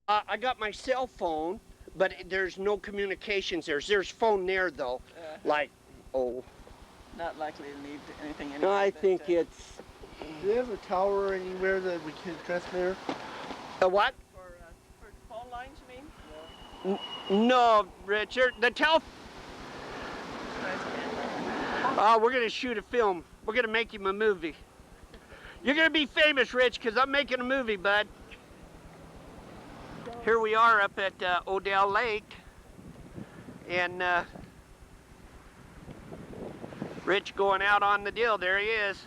I got my cell phone, but there's no communications there. There's phone there though. Like, oh. Not likely to need anything anyway. No, I think it's. Do they have a tower anywhere that we can transmit? A what? For phone lines, you mean? No, Richard. The telephone. We're gonna shoot a film. We're gonna make him a movie. You're gonna be famous, Rich, because I'm making a movie, bud. Here we are up at Odell Lake, and Rich going out on the deal. There he is.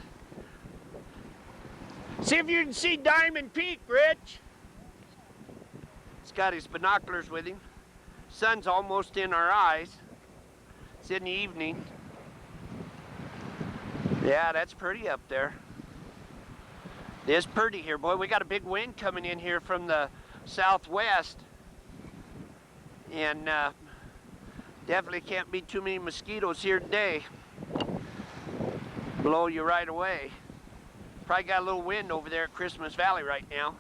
See if you can see Diamond Peak, Rich. He's got his binoculars with him. Sun's almost in our eyes. It's in the evening. Yeah, that's pretty up there. It is pretty here, boy. We got a big wind coming in here from the southwest. And definitely can't be too many mosquitoes here today. Blow you right away. Probably got a little wind over there at Christmas Valley right now.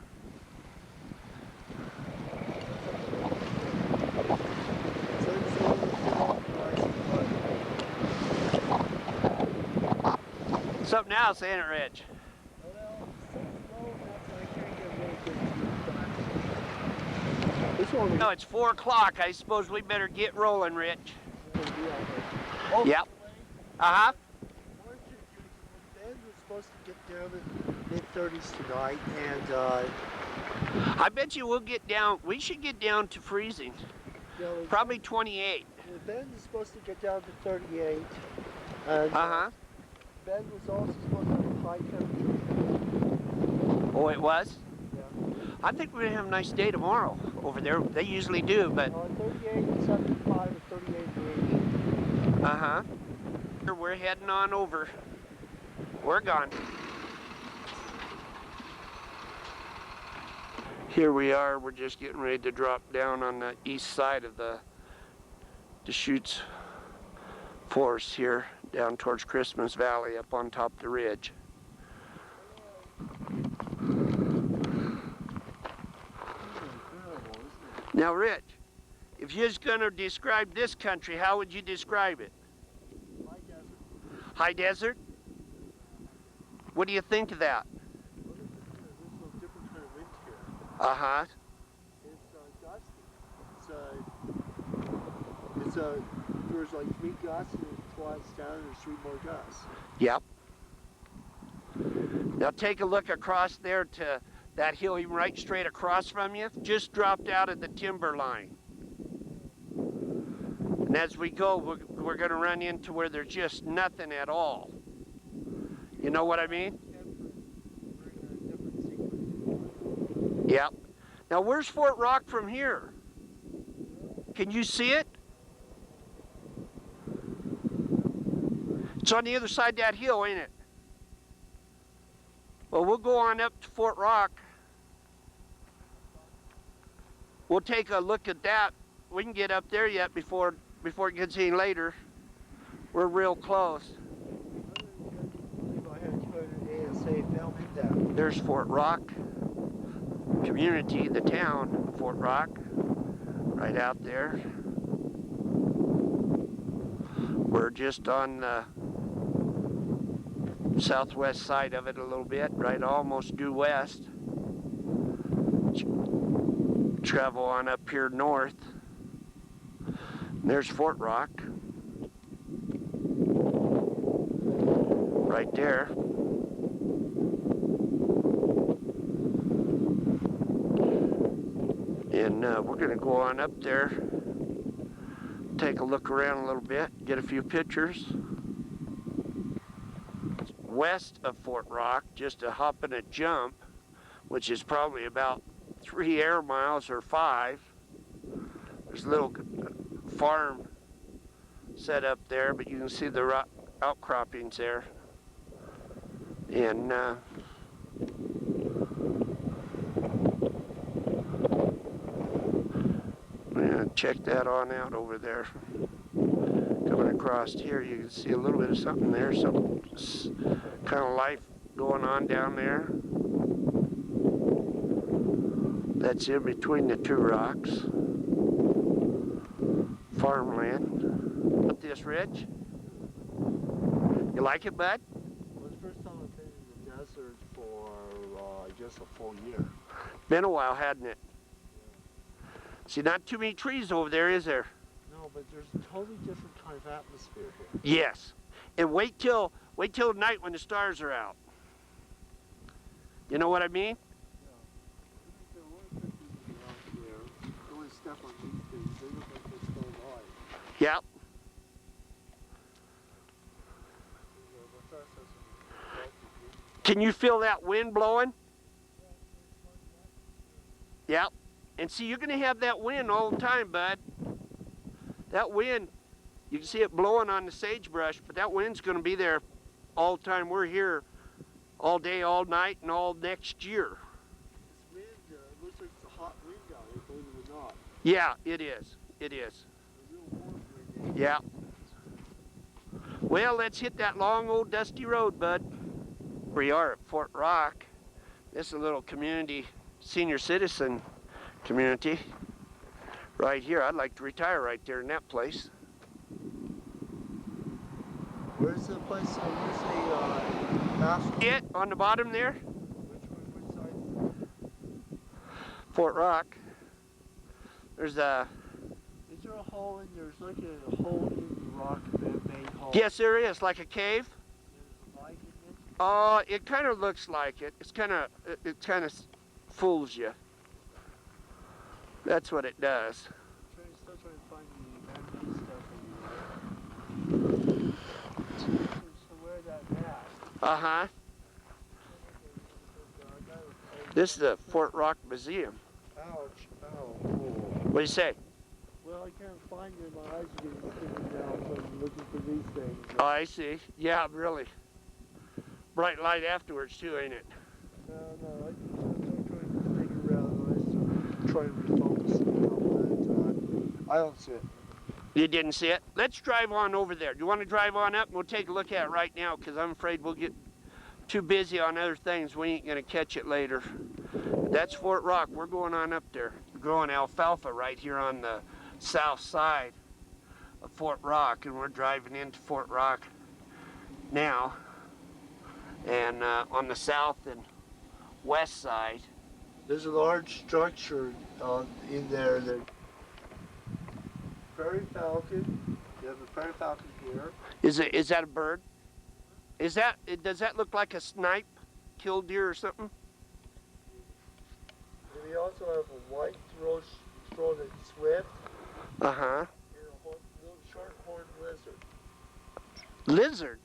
Something else, ain't it, Rich? No, it's 4 o'clock. I suppose we better get rolling, Rich. Yep. Uh-huh. Ben was supposed to get down in mid-30s tonight, and I bet you we'll get down. We should get down to freezing. Probably 28. Ben is supposed to get down to 38. And, Ben was also supposed to have high temperature. Oh, it was? Yeah. I think we're going to have a nice day tomorrow over there. They usually do, but... 38 and 75 and 38 degrees. Uh-huh. We're heading on over. We're gone. Here we are. We're just getting ready to drop down on the east side of the Deschutes Forest here, down towards Christmas Valley, up on top of the ridge. Now, Rich, if you're going to describe this country, how would you describe it? High desert. High desert? What do you think of that? Well, there's a different kind of wind here. Uh-huh. It's gusty. There's like 3 gusts, and it quiets down, and there's 3 more gusts. Yep. Now take a look across there to that hill right straight across from you. Just dropped out of the timber line. And as we go, we're going to run into where there's just nothing at all. You know what I mean? Yep. Now where's Fort Rock from here? Can you see it? It's on the other side of that hill, ain't it? Well, we'll go on up to Fort Rock. We'll take a look at that. We can get up there yet before it gets any later. We're real close. There's Fort Rock community, the town, Fort Rock, right out there. We're just on the southwest side of it a little bit, right almost due west. Travel on up here north. There's Fort Rock. Right there. And we're going to go on up there, take a look around a little bit, get a few pictures. West of Fort Rock, just a hop and a jump, which is probably about 3 air miles or 5. There's a little farm set up there, but you can see the rock outcroppings there. And check that on out over there. Coming across here, you can see a little bit of something there, some kind of life going on down there. That's in between the two rocks. Farmland. Up this ridge. You like it, bud? Well, it's the first time I've been in the desert for, I guess, a full year. Been a while, hadn't it? See, not too many trees over there, is there? No, but there's a totally different kind of atmosphere here. Yes. And wait till night when the stars are out. You know what I mean? There were pictures around here. Don't want to step on these things. They look like they're still alive. Yep. Can you feel that wind blowing? Yep. And see, you're going to have that wind all the time, bud. That wind, you can see it blowing on the sagebrush, but that wind's going to be there all the time. We're here all day, all night, and all next year. This wind looks like it's a hot wind out here, believe it or not. Yeah, it is. It is. It's a real warm wind. Yeah. Well, let's hit that long old dusty road, bud. We are at Fort Rock. This is a little community, senior citizen community. Right here, I'd like to retire right there in that place. Where's the place? Where's the bathroom? It on the bottom there, Which side? Fort Rock. There's a. Is there a hole in there? There's like a hole in the rock, a man-made hole. Yes, there is, like a cave. There's a light in it. It kind of looks like it. It kind of fools you. That's what it does. Still trying to find the man-made stuff in there. So wear that mask. Uh-huh. This is the Fort Rock Museum. Ouch. Ow. What do you say? Well, I can't find them. My eyes are getting skinny now, so I'm looking for these things. Oh, I see. Yeah, really. Bright light afterwards, too, ain't it? No, I'm trying to think around. I'm trying to refocus now, but I don't see it. You didn't see it? Let's drive on over there. Do you want to drive on up? We'll take a look at it right now, because I'm afraid we'll get too busy on other things. We ain't going to catch it later. That's Fort Rock. We're going on up there. We're growing alfalfa right here on the south side of Fort Rock, and we're driving into Fort Rock now. And on the south and west side. There's a large structure in there. The prairie falcon. You have a prairie falcon here. Is that a bird? Does that look like a snipe, killdeer or something? And we also have a white-throated swift. Uh-huh. And a little short-horned lizard. Lizard?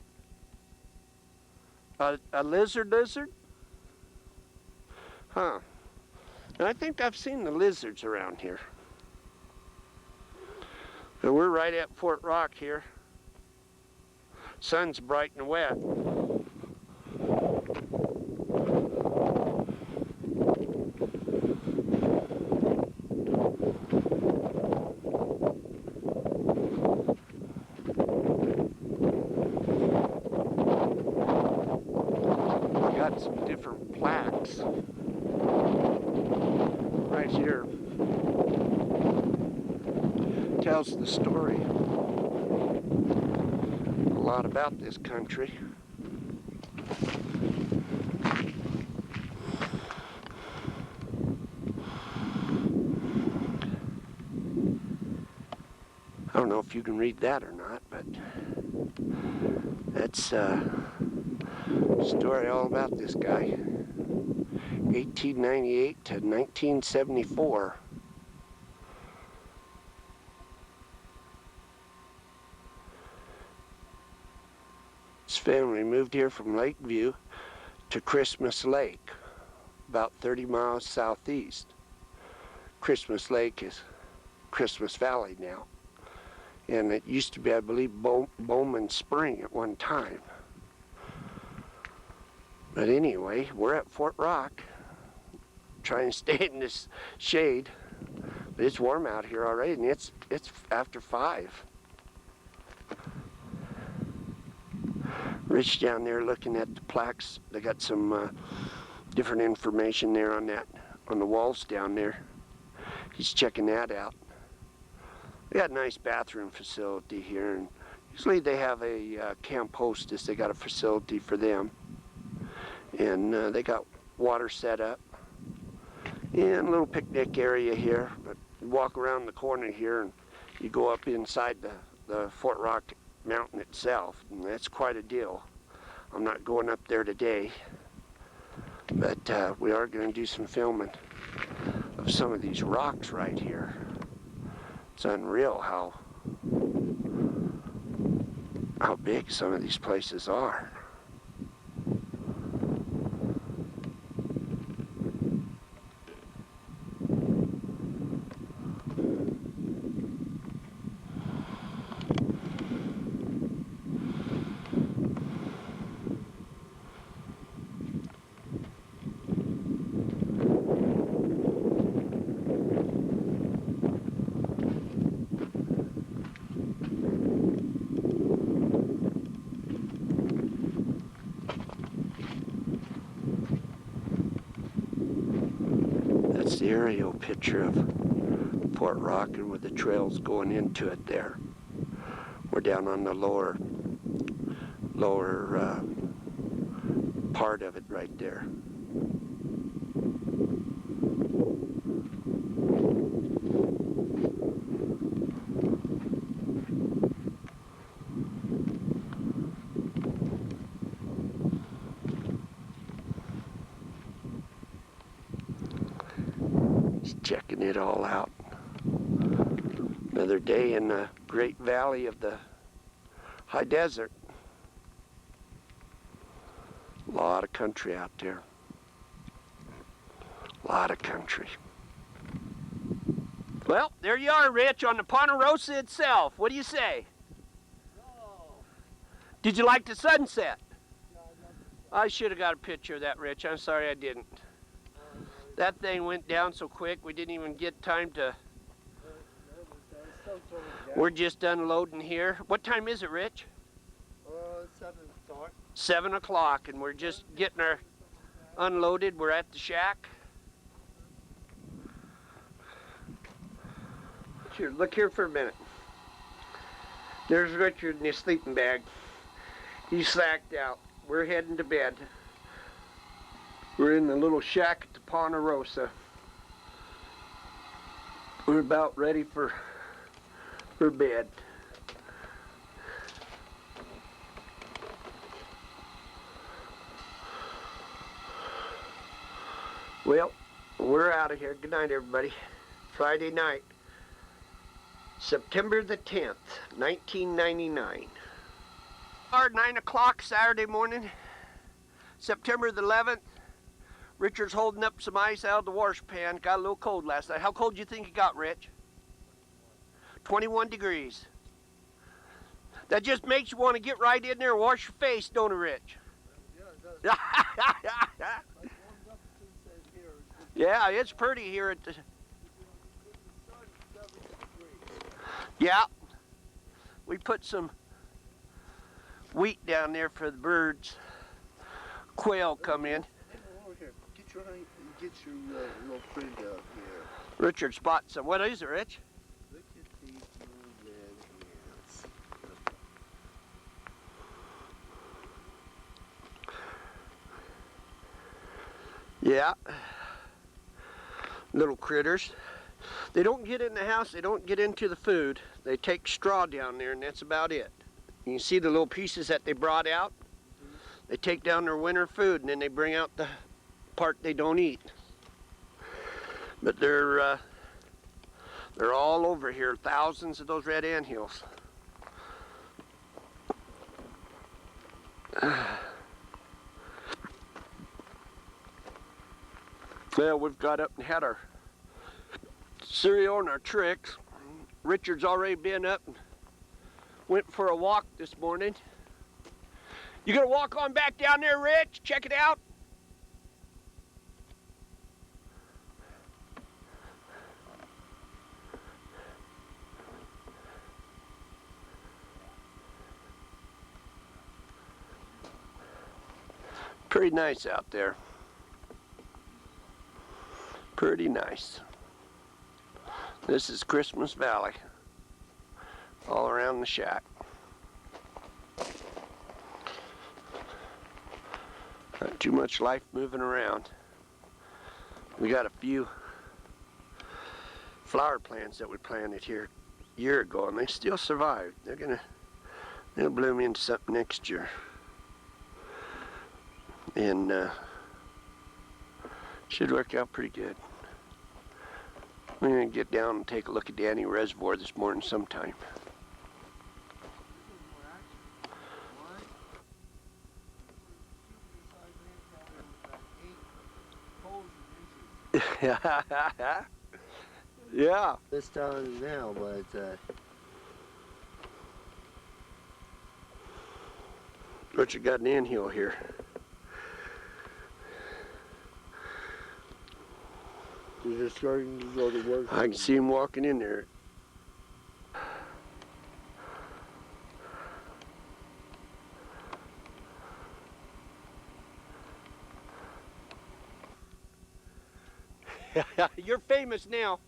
A lizard? Huh. And I think I've seen the lizards around here. So we're right at Fort Rock here. Sun's bright and wet. Got some different plaques right here. Tells the story a lot about this country. I don't know if you can read that or not, but that's story all about this guy. 1898 to 1974. His family moved here from Lakeview to Christmas Lake, about 30 miles southeast. Christmas Lake is Christmas Valley now. And it used to be, I believe, Bowman Spring at one time. But anyway, we're at Fort Rock, trying to stay in this shade. But it's warm out here already, and it's after 5. Rich down there looking at the plaques. They got some different information there on that on the walls down there. He's checking that out. They got a nice bathroom facility here, and usually they have a camp hostess. They got a facility for them, and they got water set up and a little picnic area here. But you walk around the corner here and you go up inside the Fort Rock mountain itself, and that's quite a deal. I'm not going up there today, but we are going to do some filming of some of these rocks right here. It's unreal how big some of these places are. That's the aerial picture of Fort Rock and with the trails going into it there. We're down on the lower part of it right there. Checking it all out. Another day in the Great Valley of the High Desert. A lot of country out there. A lot of country. Well, there you are, Rich, on the Ponderosa itself. What do you say? Did you like the sunset? I should have got a picture of that, Rich. I'm sorry I didn't. That thing went down so quick we didn't even get time to... We're just unloading here. What time is it, Rich? 7 o'clock. 7 o'clock, and we're just getting our unloaded. We're at the shack. Here, look here for a minute. There's Richard in his sleeping bag. He's slacked out. We're heading to bed. We're in the little shack at the Ponderosa. We're about ready for bed. Well, we're out of here. Good night, everybody. Friday night, September the 10th, 1999. 9 o'clock Saturday morning, September the 11th. Richard's holding up some ice out of the wash pan. Got a little cold last night. How cold do you think it got, Rich? 21 degrees. That just makes you want to get right in there and wash your face, don't it, Rich? Yeah, it does. Yeah, it's pretty here at the... Yeah. We put some wheat down there for the birds. Quail come in. Get your little friend out here. Richard spotted some. What is it, Rich? Look at these little red hands. Yeah. Little critters. They don't get in the house. They don't get into the food. They take straw down there, and that's about it. You can see the little pieces that they brought out. They take down their winter food, and then they bring out the part they don't eat. But they're all over here. Thousands of those red anthills. Well, we've got up and had our cereal and our tricks. Richard's already been up and went for a walk this morning. You gonna walk on back down there, Rich? Check it out. Pretty nice out there. Pretty nice. This is Christmas Valley, all around the shack. Not too much life moving around. We got a few flower plants that we planted here a year ago, and they still survived. They'll bloom into something next year. And should work out pretty good. We're gonna get down and take a look at Danny Reservoir this morning sometime. Yeah. This town is now, but Richard got an anthill here. you're just starting to go to work. I can see him walking in there. You're famous now.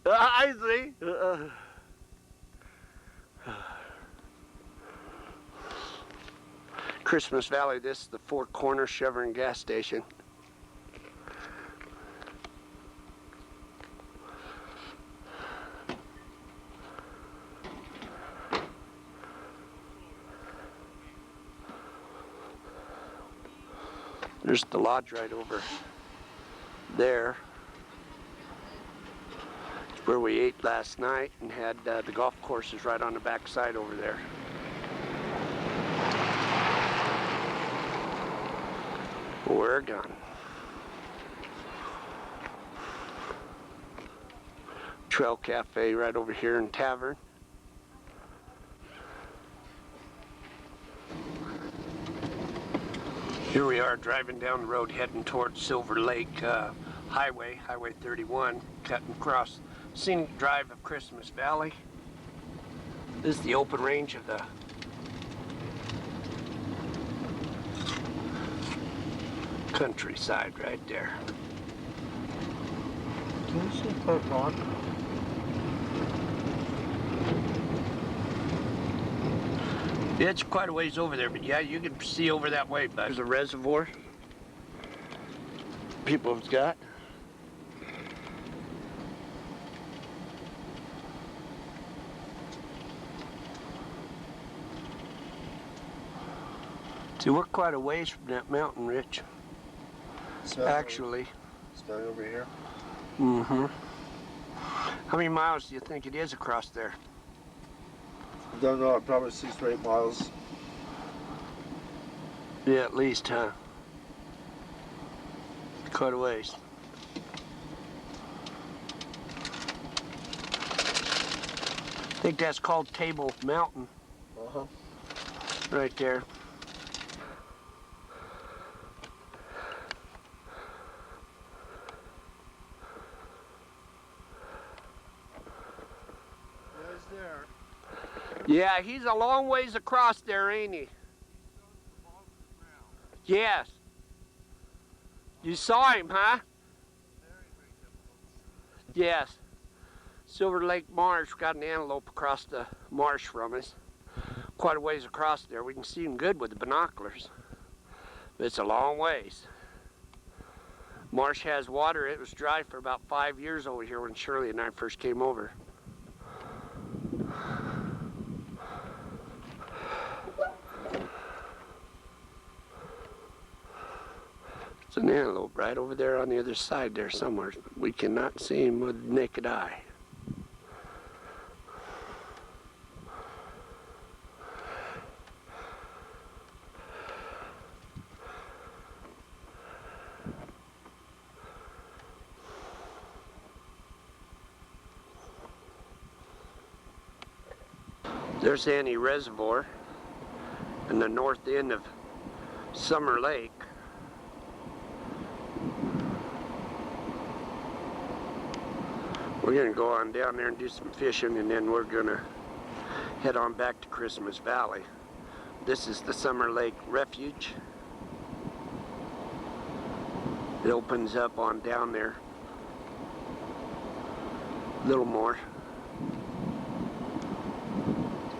I see. Christmas Valley, this is the Four Corners Chevron gas station. There's the lodge right over there. It's where we ate last night and had the golf courses right on the back side over there. Oregon. Trail Cafe right over here in Tavern. Here we are driving down the road heading towards Silver Lake Highway 31, cutting across scenic drive of Christmas Valley. This is the open range of the countryside right there. Can you see Park Rock? It's quite a ways over there, but yeah, you can see over that way, bud. There's a reservoir people have got. See, we're quite a ways from that mountain, Rich. Actually. Starting over here. Mm-hmm. How many miles do you think it is across there? I don't know, probably 6 or 8 miles. Yeah, at least, huh? Quite a ways. I think that's called Table Mountain. Uh-huh. Right there. There. Yeah, he's a long ways across there, ain't he? Yes. You saw him, huh? Yes. Silver Lake Marsh, got an antelope across the marsh from us. Quite a ways across there. We can see him good with the binoculars. But it's a long ways. Marsh has water. It was dry for about 5 years over here when Shirley and I first came over. It's an antelope right over there on the other side there somewhere. We cannot see him with the naked eye. There's Annie Reservoir in the north end of Summer Lake. We're going to go on down there and do some fishing, and then we're going to head on back to Christmas Valley. This is the Summer Lake Refuge. It opens up on down there a little more.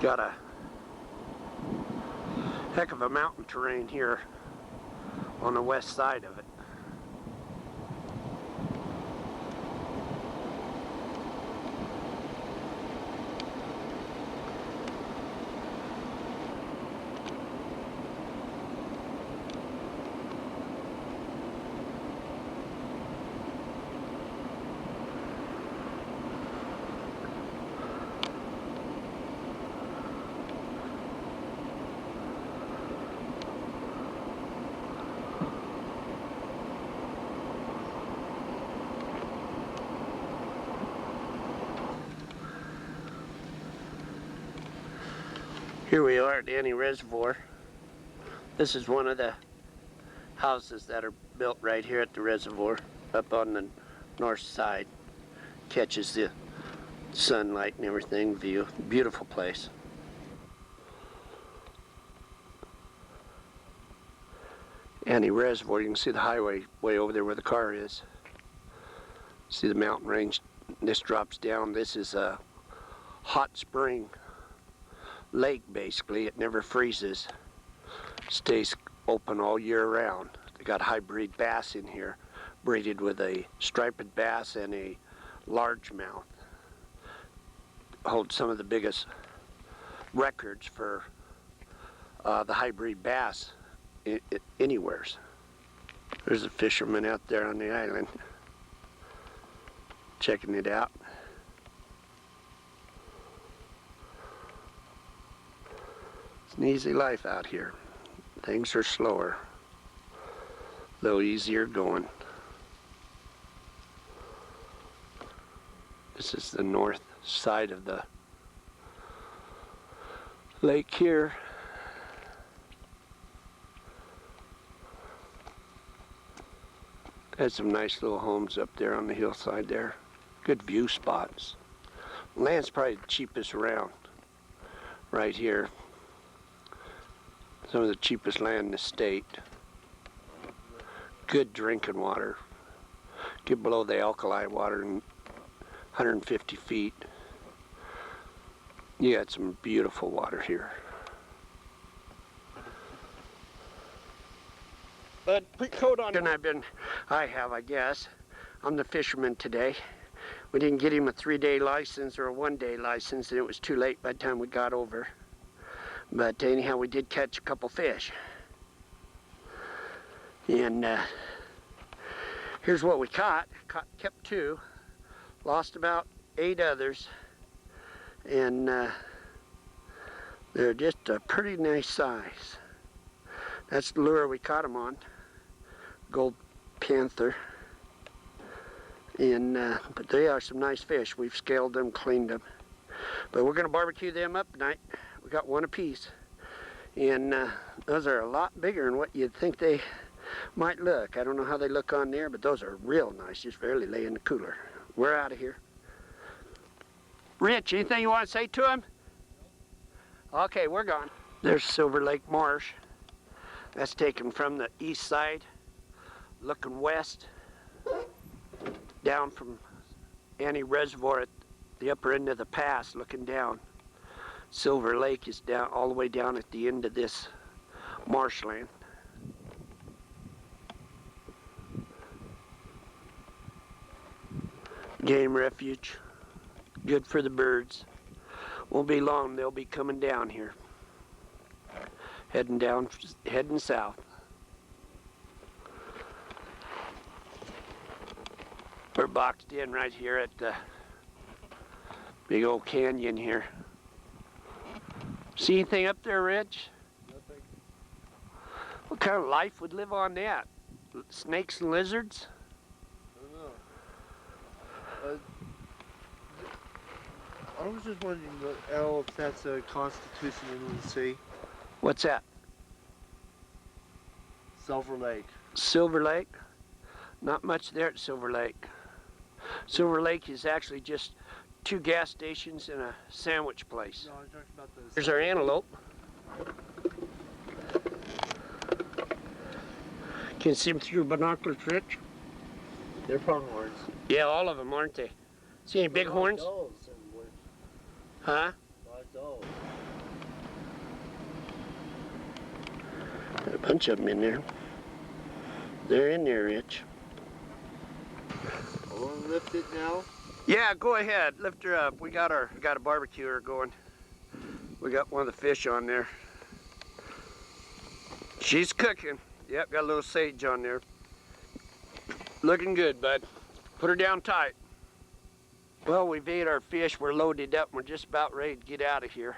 Got a heck of a mountain terrain here on the west side of it. Here we are at Annie Reservoir. This is one of the houses that are built right here at the reservoir, up on the north side. Catches the sunlight and everything view. Beautiful place. Annie Reservoir, you can see the highway way over there where the car is. See the mountain range. This drops down. This is a hot spring lake, basically. It never freezes. Stays open all year round. They got hybrid bass in here, breeded with a striped bass and a largemouth. Holds some of the biggest records for the hybrid bass anywheres. There's a fisherman out there on the island checking it out. It's an easy life out here. Things are slower, a little easier going. This is the north side of the lake here. Had some nice little homes up there on the hillside there. Good view spots. Land's probably the cheapest around right here. Some of the cheapest land in the state. Good drinking water. Get below the alkali water in 150 feet. You got some beautiful water here. Bud, put coat on. And I guess. I'm the fisherman today. We didn't get him a 3-day license or a 1-day license, and it was too late by the time we got over. But anyhow, we did catch a couple fish. And here's what we caught. Kept 2, lost about 8 others, and they're just a pretty nice size. That's the lure we caught them on, gold panther. And but they are some nice fish. We've scaled them, cleaned them, but we're going to barbecue them up tonight. We got 1 apiece, and those are a lot bigger than what you'd think they might look. I don't know how they look on there, but those are real nice. Just barely lay in the cooler. We're out of here. Rich, anything you want to say to him? Okay, we're gone. There's Silver Lake Marsh. That's taken from the east side, looking west, down from Annie Reservoir at the upper end of the pass, looking down. Silver Lake is down all the way down at the end of this marshland. Game refuge, good for the birds. Won't be long, they'll be coming down here. Heading south. We're boxed in right here at the big old canyon here. See anything up there, Rich? Nothing. What kind of life would live on that? Snakes and lizards? I don't know. I was just wondering, Al, if that's a Constitution Inland Sea. What's that? Silver Lake. Silver Lake? Not much there at Silver Lake. Silver Lake is actually just 2 gas stations and a sandwich place. No, I was talking about the... Here's our antelope. Can you see them through binoculars, Rich? They're pronghorns. Yeah, all of them, aren't they? See any bighorns? Gulls and wood. Huh? A lot of gulls. Got a bunch of them in there. They're in there, Rich. I want to lift it now. Yeah, go ahead. Lift her up. We got a barbecuer going. We got one of the fish on there. She's cooking. Yep, got a little sage on there. Looking good, bud. Put her down tight. Well, we've ate our fish. We're loaded up. We're just about ready to get out of here.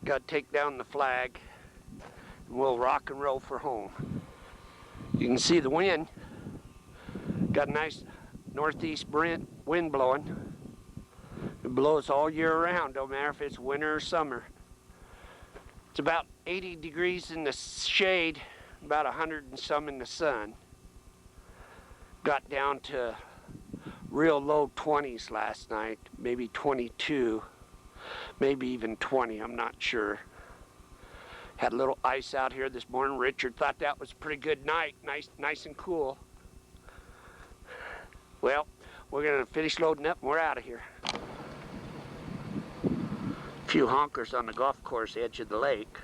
Got to take down the flag. And we'll rock and roll for home. You can see the wind. Got a nice northeast wind blowing. It blows all year round, don't matter if it's winter or summer. It's about 80 degrees in the shade, about 100 and some in the sun. Got down to real low 20s last night, maybe 22, maybe even 20, I'm not sure. Had a little ice out here this morning. Richard thought that was a pretty good night, nice and cool. Well, we're gonna finish loading up and we're out of here. A few honkers on the golf course edge of the lake.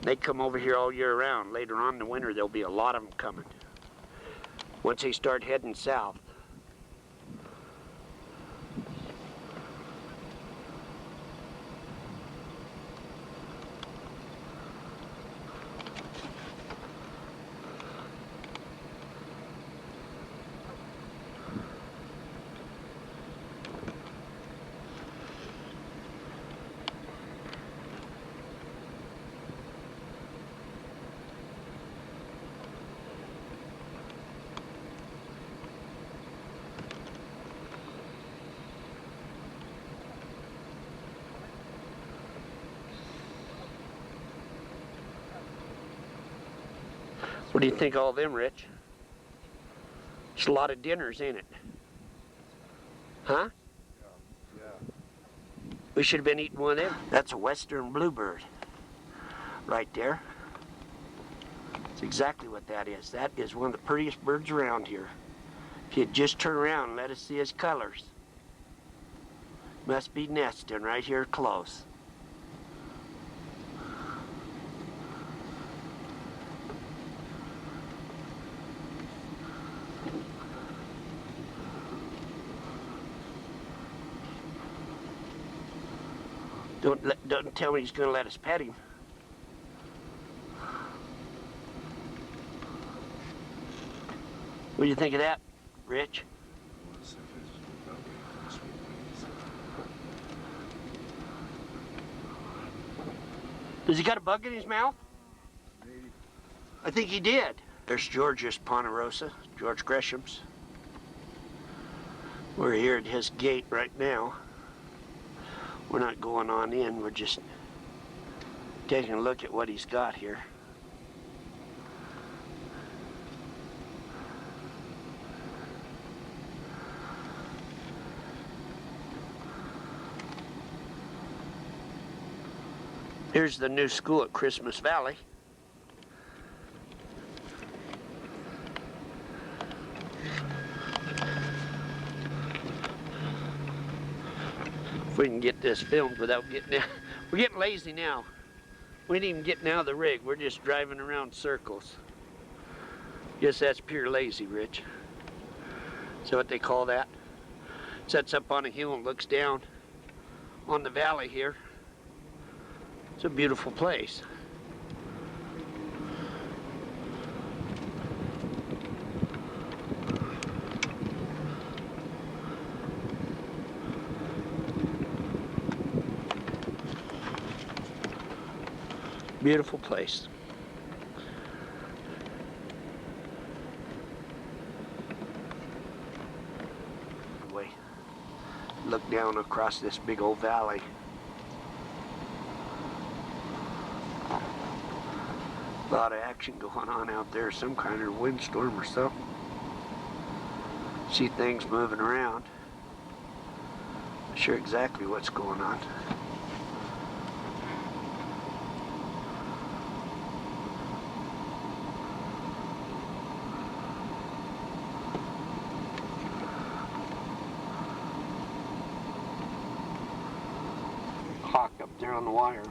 They come over here all year round. Later on in the winter, there'll be a lot of them coming. Once they start heading south. What do you think of all them, Rich? It's a lot of dinners, ain't it? Huh? Yeah. We should have been eating one of them. That's a western bluebird. Right there. That's exactly what that is. That is one of the prettiest birds around here. If you'd just turn around and let us see his colors. Must be nesting right here close. Don't tell me he's going to let us pet him. What do you think of that, Rich? Does he got a bug in his mouth? Maybe. I think he did. There's George's Ponderosa, George Gresham's. We're here at his gate right now. We're not going on in, we're just taking a look at what he's got here. Here's the new school at Christmas Valley. If we can get this filmed without getting out. We're getting lazy now. We ain't even getting out of the rig. We're just driving around circles. Guess that's pure lazy, Rich. Is that what they call that? Sets up on a hill and looks down on the valley here. It's a beautiful place. Beautiful place. We look down across this big old valley. A lot of action going on out there, some kind of windstorm or something. See things moving around. Not sure exactly what's going on. up there on the wire.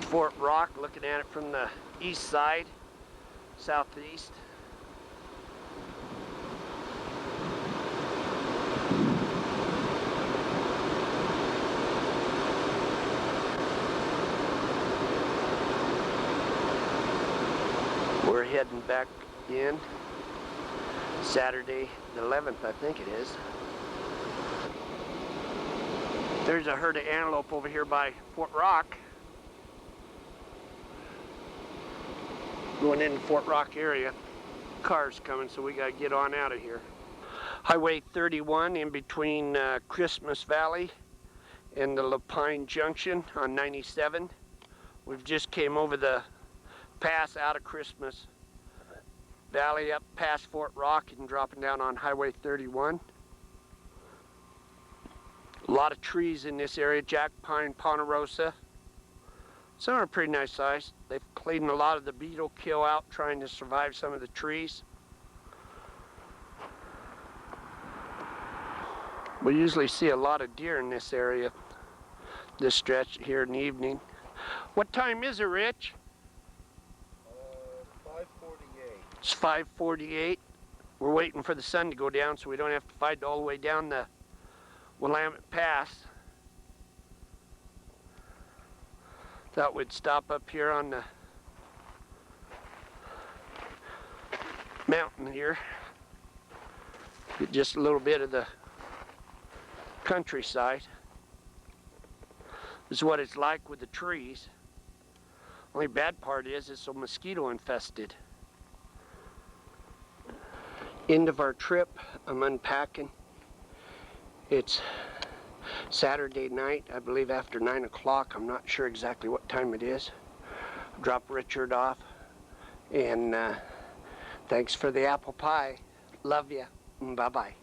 Fort Rock, looking at it from the east side, southeast. We're heading back in Saturday the 11th, I think it is. There's a herd of antelope over here by Fort Rock. Going in the Fort Rock area. Cars coming, so we gotta get on out of here. Highway 31 in between Christmas Valley and the Lapine Junction on 97. We've just came over the pass out of Christmas Valley up past Fort Rock and dropping down on Highway 31. A lot of trees in this area, jack pine, ponderosa. Some are pretty nice size. They've cleaned a lot of the beetle kill out trying to survive some of the trees. We usually see a lot of deer in this area, this stretch here in the evening. What time is it, Rich? 5:48. It's 5:48. We're waiting for the sun to go down so we don't have to fight all the way down the Willamette Pass. Thought we'd stop up here on the mountain here. Get just a little bit of the countryside. This is what it's like with the trees. Only bad part is it's so mosquito infested. End of our trip. I'm unpacking. It's Saturday night, I believe after 9 o'clock. I'm not sure exactly what time it is. Drop Richard off. And thanks for the apple pie. Love ya. Bye-bye.